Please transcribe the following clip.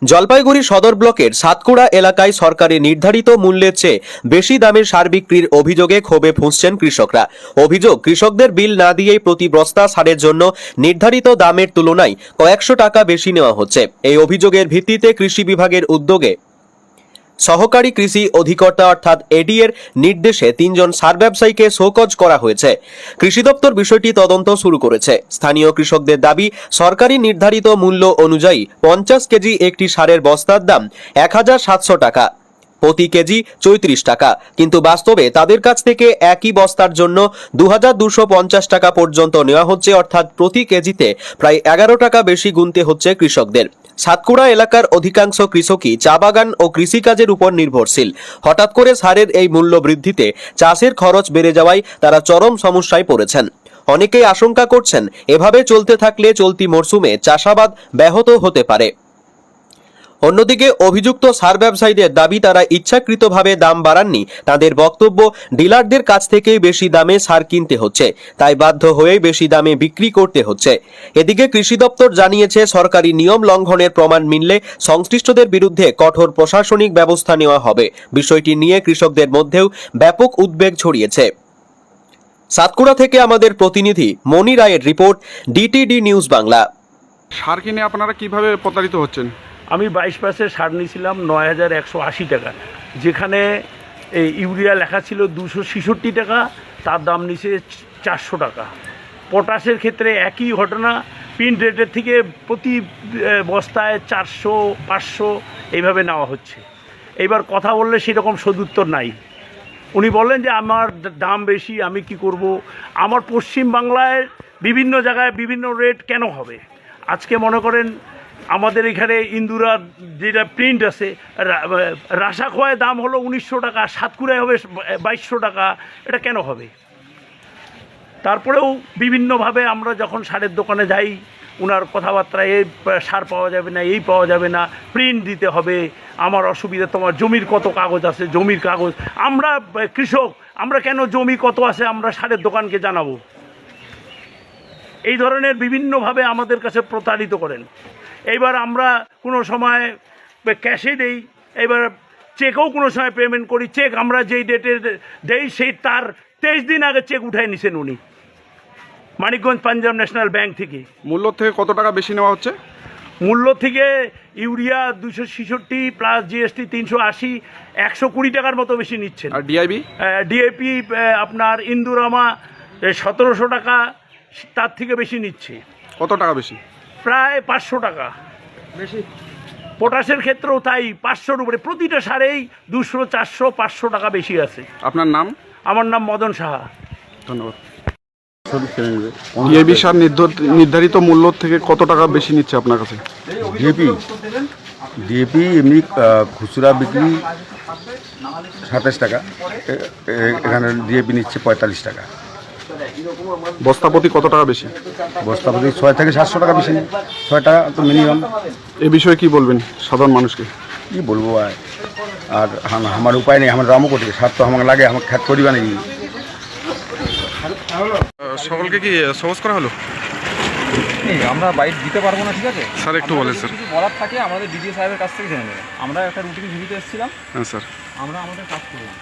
জলপাইগুড়ি সদর ব্লকের সাতকুড়া এলাকায় সরকারি নির্ধারিত মূল্যের চেয়ে বেশি দামের সার বিক্রির অভিযোগে ক্ষোভে ফুঁসছেন কৃষকরা। অভিযোগ, কৃষকদের বিল না দিয়েই প্রতি বস্তা সারের জন্য নির্ধারিত দামের তুলনায় কয়েকশো টাকা বেশি নেওয়া হচ্ছে। এই অভিযোগের ভিত্তিতে কৃষি বিভাগের উদ্যোগে সহকারী কৃষি অধিকর্তা অর্থাৎ এডি এর নির্দেশে 3 জন সার ব্যবসায়ীকে শোকজ করা হয়েছে। কৃষি দপ্তর বিষয়টি তদন্ত শুরু করেছে। স্থানীয় কৃষকদের দাবি, সরকারি নির্ধারিত মূল্য অনুযায়ী 50 কেজি একটি সারের বস্তার দাম 1700 টাকা, প্রতি কেজি 34 টাকা, কিন্তু বাস্তবে তাদের কাছ থেকে একই বস্তার জন্য 2250 টাকা পর্যন্ত নেওয়া হচ্ছে, অর্থাৎ প্রতি কেজিতে প্রায় 11 টাকা বেশি গুনতে হচ্ছে কৃষকদের। সাতকুড়া এলাকার অধিকাংশ কৃষকই চা বাগান ও কৃষিকাজের উপর নির্ভরশীল। হঠাৎ করে সারের এই মূল্য বৃদ্ধিতে চাষের খরচ বেড়ে যাওয়ায় তারা চরম সমস্যায় পড়েছেন। অনেকেই আশঙ্কা করছেন, এভাবে চলতে থাকলে চলতি মরশুমে চাষাবাদ ব্যাহত হতে পারে। অন্যদিকে অভিযুক্ত সার ব্যবসায়ীদের দাবি, তারা ইচ্ছাকৃতভাবে দাম বাড়াননি। তাদের বক্তব্য, ডিলারদের কাছ থেকেই বেশি দামে সার কিনতে হচ্ছে, তাই বাধ্য হয়েই বেশি দামে বিক্রি করতে হচ্ছে। এদিকে কৃষি দপ্তর জানিয়েছে, সরকারি নিয়ম লঙ্ঘনের প্রমাণ মিললে সংশ্লিষ্টদের বিরুদ্ধে কঠোর প্রশাসনিক ব্যবস্থা নেওয়া হবে। বিষয়টি নিয়ে কৃষকদের মধ্যেও ব্যাপক উদ্বেগ ছড়িয়েছে। সাতকুড়া থেকে আমাদের প্রতিনিধি মনি রায়ের রিপোর্ট, ডিটিডি নিউজ বাংলা। সার কিনে আপনারা কিভাবে প্রতারিত হচ্ছেন? আমি 22 মাসে সার নিয়েছিলাম 9180 টাকা, যেখানে এই ইউরিয়া লেখা ছিল 266 টাকা, তার দাম নিচে 400 টাকা। পটাশের ক্ষেত্রে একই ঘটনা, প্রিন্ট রেটের থেকে প্রতি বস্তায় 400 500 এইভাবে নেওয়া হচ্ছে। এইবার কথা বললে সেরকম সদুত্তর নাই। উনি বলেন যে আমার দাম বেশি, আমি কি করব। আমার পশ্চিম বাংলায় বিভিন্ন জায়গায় বিভিন্ন রেট কেন হবে? আজকে মনে করেন আমাদের এখানে ইন্দুরা যেটা প্রিন্ট আছে, রাসাখোয়ায় দাম হলো 1900 টাকা, সাতকুড়ায় হবে 2200 টাকা। এটা কেন হবে? তারপরেও বিভিন্নভাবে আমরা যখন সারের দোকানে যাই, ওনার কথাবার্তায় এই সার পাওয়া যাবে না, এই পাওয়া যাবে না, প্রিন্ট দিতে হবে, আমার অসুবিধা, তোমার জমির কত কাগজ আছে, জমির কাগজ। আমরা কৃষক, আমরা কেন জমি কত আছে আমরা সারের দোকানকে জানাবো? এই ধরনের বিভিন্নভাবে আমাদের কাছে প্রতারিত করেন। এইবার আমরা কোনো সময় ক্যাশে দেই, এবার চেকও কোনো সময় পেমেন্ট করি। চেক আমরা যেই ডেটে দেই সেই তার 23 দিন আগে চেক উঠায় নিছেন উনি, মানিকগঞ্জ পাঞ্জাব ন্যাশনাল ব্যাংক থেকে। মূল্য থেকে কত টাকা বেশি নেওয়া হচ্ছে? মূল্য থেকে ইউরিয়া 266 প্লাস জিএসটি 380, 120 টাকার মতো বেশি নিচ্ছেন। আর ডিআইবি? ডিএপি আপনার ইন্দুরামা 1700 টাকা, তার থেকে বেশি নিচ্ছে। কত টাকা বেশি? প্রায় 500 টাকা বেশি। পটাশের ক্ষেত্রেও তাই, 500-র উপরে প্রতিটা সারেই 200, 400, 500 টাকা বেশি আছে। আপনার নাম? আমার নাম মদন সাহা। ধন্যবাদ। ডিএপি সার নির্ধারিত মূল্য থেকে কত টাকা বেশি নিচ্ছে আপনার কাছে? ডিএপি এমনি খুচরা বিক্রি 27 টাকা, এখানে ডিএপি নিচ্ছে 45 টাকা। বস্তাপতি কত টাকা বেশি? বস্তাপতি 6 থেকে 700 টাকা বেশি নেই, 6 টাকা তো মিনিমাম। এ বিষয়ে কি বলবেন সাধারণ মানুষকে? কি বলবো, আর আমার উপায় নেই, আমার রামও করতে সার তো আমাকে লাগে, আমার খ্যাত করিবা নেই। সকলকে কি সহজ করা হলো? আমরা বাইট দিতে পারবো না, ঠিক আছে স্যার একটু বলেন স্যার। কিছু বলার থাকে আমাদের ডিডিও সাহেবের কাছ থেকে জেনে নেবেন। আমরা একটা রুটিন ভিডিওতে এসেছিলাম, হ্যাঁ স্যার, আমরা আমাদের কাজ করলাম।